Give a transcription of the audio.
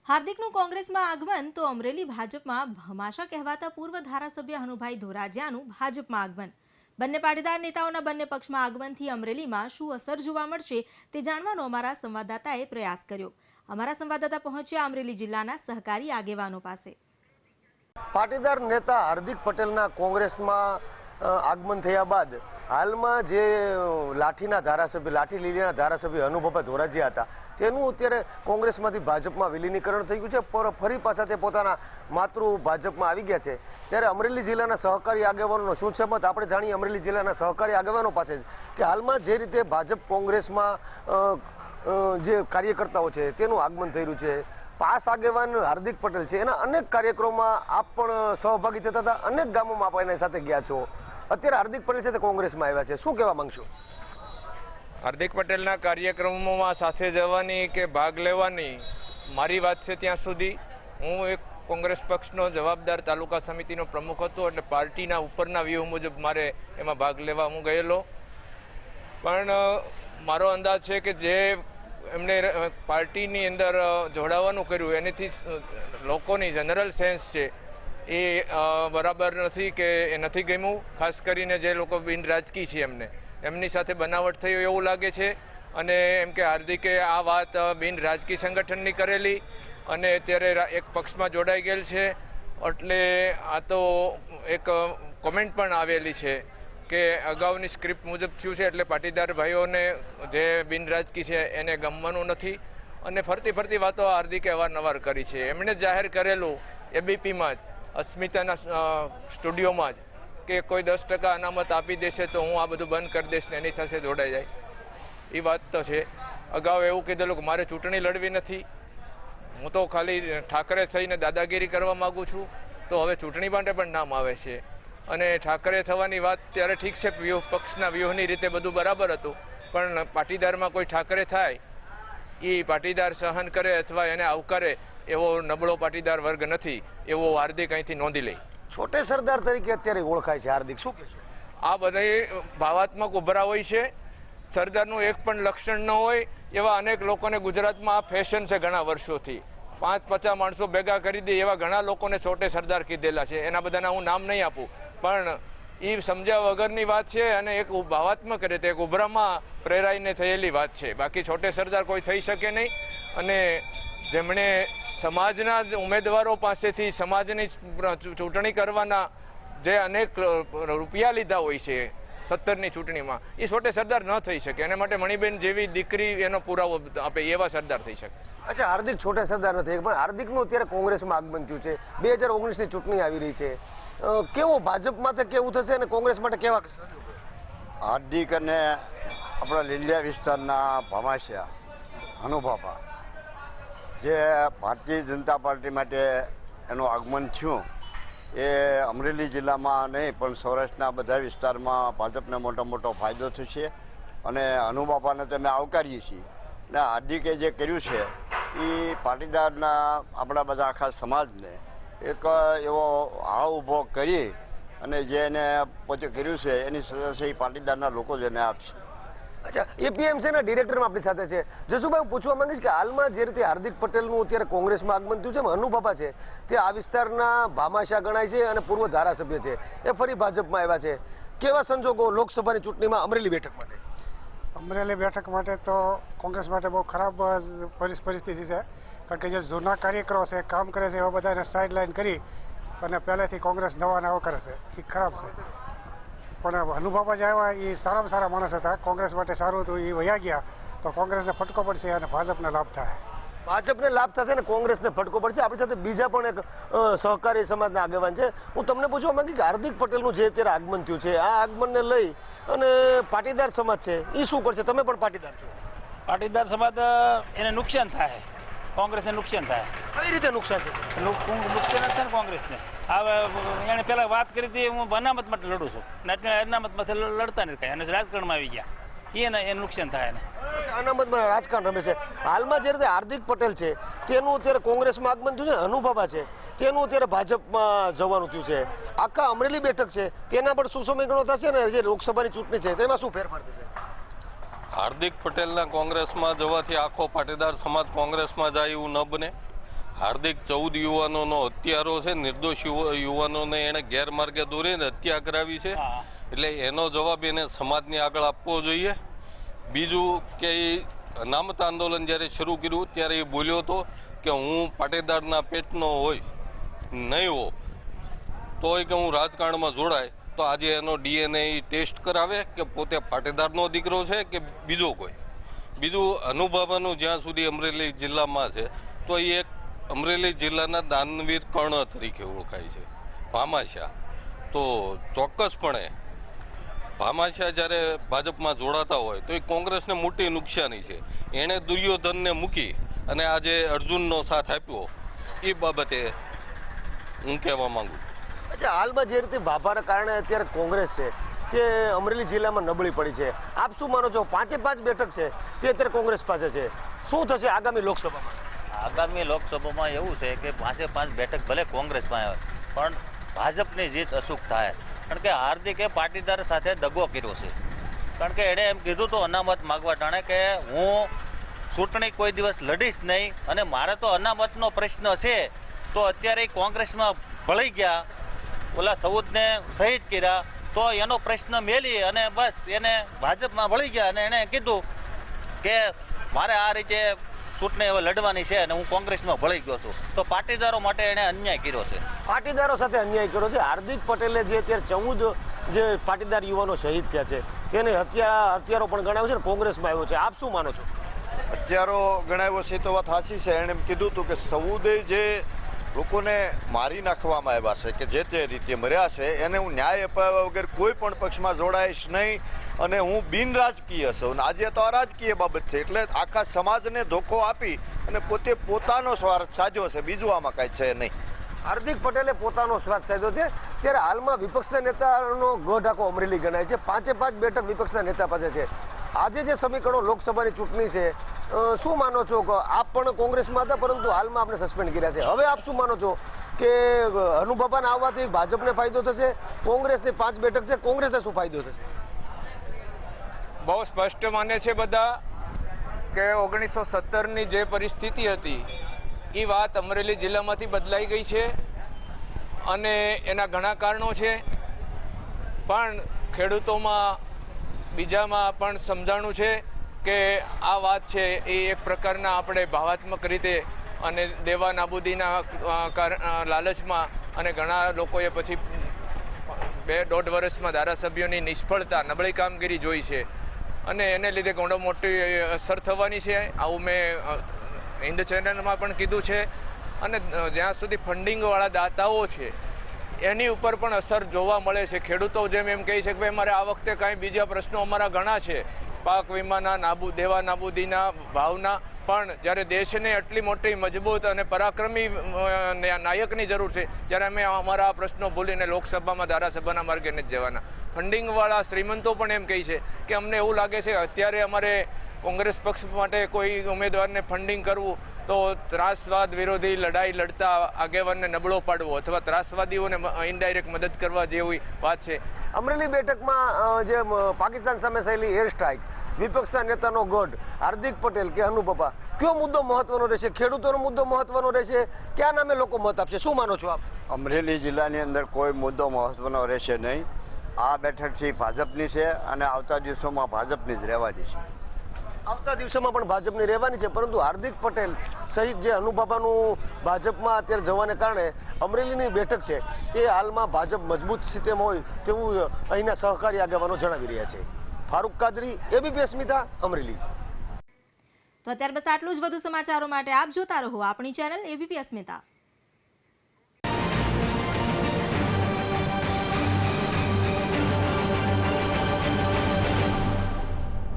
હાર્દિકનું કોંગ્રેસમાં આગમન તો અમરેલી ભાજપમાં ભમાશા કહેવાતા પૂર્વ ધારાસભ્ય હનુભાઈ ધોરાજીયાનું ભાજપમાં આગમન। બંને પાટીદાર નેતાઓના બંને પક્ષમાં આગમનથી અમરેલીમાં શું અસર જોવા મળશે તે જાણવાનો અમારા સંવાદદાતાએ પ્રયાસ કર્યો। અમારા સંવાદદાતા પહોંચ્યા અમરેલી જિલ્લાના સહકારી આગેવાનો પાસે। પાટીદાર નેતા હાર્દિક પટેલના કોંગ્રેસમાં આગમન થયા બાદ હાલમાં જે લાઠીના ધારાસભ્ય લાઠી લીલીના ધારાસભ્ય અનુભવ ધોરાજીયા હતા તેનું અત્યારે કોંગ્રેસમાંથી ભાજપમાં વિલીનીકરણ થઈ ગયું છે, પર ફરી પાછા તે પોતાના માતૃ ભાજપમાં આવી ગયા છે। ત્યારે અમરેલી જિલ્લાના સહકારી આગેવાનોનો શું છે મત આપણે જાણીએ અમરેલી જિલ્લાના સહકારી આગેવાનો પાસે જ કે હાલમાં જે રીતે ભાજપ કોંગ્રેસમાં જે કાર્યકર્તાઓ છે તેનું આગમન થઈ રહ્યું છે। પાસ આગેવાન હાર્દિક પટેલ છે, એના અનેક કાર્યક્રમોમાં આપ પણ સહભાગી થતા હતા, અનેક ગામોમાં આપ એના સાથે ગયા છો। અત્યારે હાર્દિક પટેલ સાથે કોંગ્રેસમાં આવ્યા છે, શું કહેવા માંગશો? હાર્દિક પટેલના કાર્યક્રમોમાં સાથે જવાની કે ભાગ લેવાની મારી વાત છે ત્યાં સુધી હું એક કોંગ્રેસ પક્ષનો જવાબદાર તાલુકા સમિતિનો પ્રમુખ હતો, એટલે પાર્ટીના ઉપરના વ્યૂહ મુજબ મારે એમાં ભાગ લેવા હું ગયેલો। પણ મારો અંદાજ છે કે જે એમણે પાર્ટીની અંદર જોડાવાનું કર્યું એનાથી લોકોની જનરલ સેન્સ છે એ બરાબર નથી કે એ નથી ગમ્યું। ખાસ કરીને જે લોકો બિન રાજકીય છે એમની સાથે બનાવટ થઈ એવું લાગે છે, અને એમ કે હાર્દિકે આ વાત બિન રાજકીય સંગઠનની કરેલી અને અત્યારે એક પક્ષમાં જોડાઈ ગયેલ છે, એટલે આ તો એક કોમેન્ટ પણ આવેલી છે કે અગાઉની સ્ક્રિપ્ટ મુજબ થયું છે, એટલે પાટીદાર ભાઈઓને જે બિન રાજકીય છે એને ગમવાનું નથી। અને ફરતી ફરતી વાતો હાર્દિકે અવારનવાર કરી છે। એમણે જાહેર કરેલું એબીપીમાં જ અસ્મિતાના સ્ટુડિયોમાં જ કે કોઈ 10% અનામત આપી દેશે તો હું આ બધું બંધ કરી દઈશ ને એની સાથે જોડાઈ જાય, એ વાત તો છે। અગાઉ એવું કીધેલું કે મારે ચૂંટણી લડવી નથી, હું તો ખાલી ઠાકરે થઈને દાદાગીરી કરવા માગું છું, તો હવે ચૂંટણી માટે પણ નામ આવે છે। અને ઠાકરે થવાની વાત ત્યારે ઠીક છે, વ્યૂહ પક્ષના વ્યૂહની રીતે બધું બરાબર હતું, પણ પાટીદારમાં કોઈ ઠાકરે થાય એ પાટીદાર સહન કરે અથવા એને આવકારે એવો નબળો પાટીદાર વર્ગ નથી, એવો હાર્દિક અહીંથી નોંધી લે। છોટે સરદાર તરીકે અત્યારે ઓળખાય છે હાર્દિક, શું કહેશો? આ બધા ભાવાત્મક ઉભરા હોય છે, સરદારનું એક પણ લક્ષણ ન હોય એવા અનેક લોકોને ગુજરાતમાં આ ફેશન છે ઘણા વર્ષોથી। 5-50 માણસો ભેગા કરી દે એવા ઘણા લોકોને છોટે સરદાર કીધેલા છે, એના બધાના હું નામ નહીં આપું, પણ એ સમજ્યા વગરની વાત છે અને એક ભાવાત્મક રીતે એક ઉભરામાં પ્રેરાઈને થયેલી વાત છે। બાકી છોટે સરદાર કોઈ થઈ શકે નહીં, અને જેમણે સમાજના જ ઉમેદવારો પાસેથી સમાજની ચૂંટણી કરવાના જે અનેક રૂપિયા લીધા હોય છે 17ની ચૂંટણીમાં, એ છોટે સરદાર ન થઈ શકે, એના માટે મણિબેન જેવી દીકરી એનો પુરાવો આપે એવા સરદાર થઈ શકે। અચ્છા, હાર્દિક છોટે સરદાર નથી, પણ હાર્દિકનું અત્યારે કોંગ્રેસમાં આગમન થયું છે, 2019ની ચૂંટણી આવી રહી છે, કેવું ભાજપ માટે કેવું થશે અને કોંગ્રેસ માટે કેવા? હાર્દિક અને આપણા લીલિયા વિસ્તારના ભમાશિયા હનુભાભા જે ભારતીય જનતા પાર્ટી માટે એનું આગમન થયું, એ અમરેલી જિલ્લામાં નહીં પણ સૌરાષ્ટ્રના બધા વિસ્તારમાં ભાજપને મોટો ફાયદો થશે, અને હનુબાપાને તો અમે આવકારીએ છીએ। અને હાર્દિકે જે કર્યું છે એ પાટીદારના આપણા બધા આખા સમાજને એક એવો હાવ ઊભો કરી અને જે એને પોતે કર્યું છે એની સજા એ પાટીદારના લોકો જ એને આપશે। અચ્છા, એપીએમસીના ડિરેક્ટરમાં આપણી સાથે છે જસુભાઈ, હું પૂછવા માંગીશ કે હાલમાં જે રીતે હાર્દિક પટેલનું અત્યારે કોંગ્રેસમાં આગમન થયું છે, અનુબાપા છે તે આ વિસ્તારના ભામાશા ગણાય છે અને પૂર્વ ધારાસભ્ય છે, એ ફરી ભાજપમાં આવ્યા છે, કેવા સંજોગો લોકસભાની ચૂંટણીમાં અમરેલી બેઠક માટે? અમરેલી બેઠક માટે તો કોંગ્રેસ માટે બહુ ખરાબ પરિસ્થિતિ છે, કારણ કે જે જૂના કાર્યકરો છે કામ કરે છે એવા બધાને સાઇડલાઇન કરી અને પહેલેથી કોંગ્રેસ નવા કરે છે, એ ખરાબ છે। પણ હનુબાપા જે આવ્યા એ સારામાં સારા માણસ હતા, કોંગ્રેસ માટે સારું હતું, એ વયા ગયા તો કોંગ્રેસને ફટકો પડશે અને ભાજપને લાભ થાય। ભાજપને લાભ થશે ને કોંગ્રેસને ફટકો પડશે। આપણી સાથે બીજા પણ એક સહકારી સમાજના આગેવાન છે, હું તમને પૂછવા માંગી કે હાર્દિક પટેલનું જે અત્યારે આગમન થયું છે, આ આગમનને લઈ અને પાટીદાર સમાજ છે એ શું કરશે? તમે પણ પાટીદાર છો। પાટીદાર સમાજ એને નુકસાન થાય, કોંગ્રેસને નુકસાન થાય। કઈ રીતે નુકસાન થશે? નુકસાન જ થાય ને કોંગ્રેસને। હવે એને પહેલાં વાત કરી હતી હું અનામત માટે લડું છું, એટલે અનામતમાંથી લડતા નથી કાંઈ, અને રાજકારણમાં આવી ગયા એને નુકસાન થાય ને અનામતમાં રાજકારણ રમે છે। હાલમાં જે રીતે હાર્દિક પટેલ છે તેનું અત્યારે કોંગ્રેસમાં આગમન થયું છે, અનુભાભા છે તેનું અત્યારે ભાજપમાં જવાનું થયું છે, આખા અમરેલી બેઠક છે તેના પણ શું સમીકરણો થશે ને જે લોકસભાની ચૂંટણી છે તેમાં શું ફેરફાર થશે? હાર્દિક પટેલના કોંગ્રેસમાં જવાથી આખો પાટીદાર સમાજ કોંગ્રેસમાં જાય એવું ન બને। હાર્દિક 14 યુવાનોનો હત્યારો છે, નિર્દોષ યુવાનોને એણે ગેરમાર્ગે દોરીને હત્યા કરાવી છે. એટલે એનો જવાબ એને સમાજની આગળ આપવો જોઈએ. બીજું કે અનામત આંદોલન જ્યારે શરૂ કર્યું ત્યારે એ બોલ્યો હતો કે હું પાટીદારના પેટનો હોય નહીં હો તોય કે હું રાજકારણમાં જોડાય, તો આજે એનો DNA ટેસ્ટ કરાવે કે પોતે પાટીદારનો દીકરો છે કે બીજો કોઈ. બીજું અનુભવવાનું જ્યાં સુધી અમરેલી જિલ્લામાં છે તો એ એક અમરેલી જિલ્લાના દાનવીર કર્ણ તરીકે ઓળખાય છે, ભામાશા. તો ચોક્કસપણે ભામાશા જ્યારે ભાજપમાં જોડાતા હોય તો એ કોંગ્રેસને મોટી નુકસાની છે. એણે દુર્યોધનને મૂકી અને આજે અર્જુનનો સાથ આપ્યો, એ બાબતે હું કહેવા માંગુ છું. અચ્છા, હાલમાં જે રીતે ભાભાના કારણે અત્યારે કોંગ્રેસ છે તે અમરેલી જિલ્લામાં નબળી પડી છે, આપ શું માનો છો? 5 બેઠક છે તે અત્યારે કોંગ્રેસ પાસે છે, શું થશે આગામી લોકસભામાં? આગામી લોકસભામાં એવું છે કે 5 બેઠક ભલે કોંગ્રેસમાં આવે પણ ભાજપની જીત અચૂક થાય. કારણ કે હાર્દિકે પાટીદાર સાથે દગો કર્યો છે. કારણ કે એણે એમ કીધું તો અનામત માગવા ટાણે કે હું ચૂંટણી કોઈ દિવસ લડીશ નહીં અને મારે તો અનામતનો પ્રશ્ન છે. તો અત્યારે કોંગ્રેસમાં ભળી ગયા, ઓલા સૌદને શહીદ કર્યા, તો એનો પ્રશ્ન મેલી અને બસ એને ભાજપમાં ભળી ગયા અને એણે કીધું કે મારે આ રીતે ચૂંટણી હવે લડવાની છે અને હું કોંગ્રેસમાં ભળી ગયો છું. તો પાટીદારો માટે એણે અન્યાય કર્યો છે. પાટીદારો સાથે અન્યાય કર્યો છે. હાર્દિક પટેલે જે અત્યારે 14 જે પાટીદાર યુવાનો શહીદ થયા છે તેને હત્યારો પણ ગણાવ્યો છે ને કોંગ્રેસમાં આવ્યો છે, આપ શું માનો છો? હત્યારો ગણાવ્યો છે તો વાત સાચી છે. એણે એમ કીધું હતું કે સૌદે જે લોકોને મારી નાખવામાં આવ્યા છે કે જે તે રીતે મર્યા છે એને હું ન્યાય અપાવ્યા વગર કોઈ પણ પક્ષમાં જોડાઈશ નહીં અને હું બિનરાજકીય છું. આજે તો આ રાજકીય બાબત છે એટલે આખા સમાજને ધોકો આપી અને પોતે પોતાનો સ્વાર્થ સાધ્યો છે, બીજું આમાં કાંઈ છે નહીં. હાર્દિક પટેલે પોતાનો સ્વાર્થ સાધ્યો છે. ત્યારે હાલમાં વિપક્ષના નેતાનો ગઢ આખો અમરેલી ગણાય છે. 5 બેઠક વિપક્ષના નેતા પાસે છે. આજે જે સમીકરણો લોકસભાની ચૂંટણી છે, શું માનો છો? આપ પણ કોંગ્રેસમાં હતા પરંતુ હાલમાં આપણે સસ્પેન્ડ કર્યા છે, હવે આપ શું માનો છો કે અનુબાબાના આવવાથી ભાજપને ફાયદો થશે? કોંગ્રેસને 5 બેઠક છે, કોંગ્રેસને શું ફાયદો થશે? બહુ સ્પષ્ટ માને છે બધા કે 1917ની જે પરિસ્થિતિ હતી એ વાત અમરેલી જિલ્લામાંથી બદલાઈ ગઈ છે અને એના ઘણા કારણો છે. પણ ખેડૂતોમાં બીજામાં પણ સમજાણું છે કે આ વાત છે એ એક પ્રકારના આપણે ભાવાત્મક રીતે અને દેવા નાબૂદીના લાલચમાં અને ઘણા લોકોએ પછી 2.5 વર્ષમાં ધારાસભ્યોની નિષ્ફળતા, નબળી કામગીરી જોઈ છે અને એને લીધે ઘણો મોટી અસર થવાની છે. આવું મેં હિન્દ ચેનલમાં પણ કીધું છે. અને જ્યાં સુધી ફંડિંગવાળા દાતાઓ છે એની ઉપર પણ અસર જોવા મળે છે. ખેડૂતો જેમ એમ કહે છે કે ભાઈ મારે આ વખતે કાંઈ બીજા પ્રશ્નો અમારા ઘણા છે, પાક વીમાના, દેવા નાબૂદીના, ભાવના, પણ જ્યારે દેશને આટલી મોટી મજબૂત અને પરાક્રમી નાયકની જરૂર છે ત્યારે અમે અમારા પ્રશ્નો ભૂલીને લોકસભામાં ધારાસભાના માર્ગે નથી જવાના. ફંડિંગવાળા શ્રીમંતો પણ એમ કહે છે કે અમને એવું લાગે છે અત્યારે અમારે કોંગ્રેસ પક્ષ માટે કોઈ ઉમેદવારને ફંડિંગ કરવું તો ત્રાસવાદ વિરોધી લડાઈ લડતા આગેવાનને નબળો પાડવો અથવા ત્રાસવાદીઓને ઇનડાયરેક્ટ મદદ કરવા જેવી વાત છે. અમરેલી બેઠકમાં જે પાકિસ્તાન સામે થયેલી એર સ્ટ્રાઇક, વિપક્ષના નેતાનો ગઢ હાર્દિક પટેલ કે અનુબાબા, કયો મુદ્દો મહત્વનો રહેશે? ખેડૂતોનો મુદ્દો મહત્વનો રહેશે? કયા નામે લોકો મત આપશે? શું માનો છો આપ? અમરેલી જિલ્લાની અંદર કોઈ મુદ્દો મહત્વનો રહેશે નહીં. આ બેઠક છે ભાજપની છે અને આવતા દિવસોમાં ભાજપની જ રહેવાની છે. આવતા દિવસોમાં પણ ભાજપની રહેવાની છે, પરંતુ હાર્દિક પટેલ સહિત જે અનુબાબાનું ભાજપમાં અત્યારે જવાને કારણે અમરેલીની બેઠક છે તે હાલમાં ભાજપ મજબૂત સ્થિતિમાં હોય તેવું અહીંના સહકારી આગેવાનો જણાવી રહ્યા છે. ફારૂક કાદરી, એબીપી અસ્મિતા, અમરેલી. તો અત્યારે બસ આટલું જ. વધુ સમાચારો માટે આપ જોતા રહો આપણી ચેનલ એબીપી અસ્મિતા.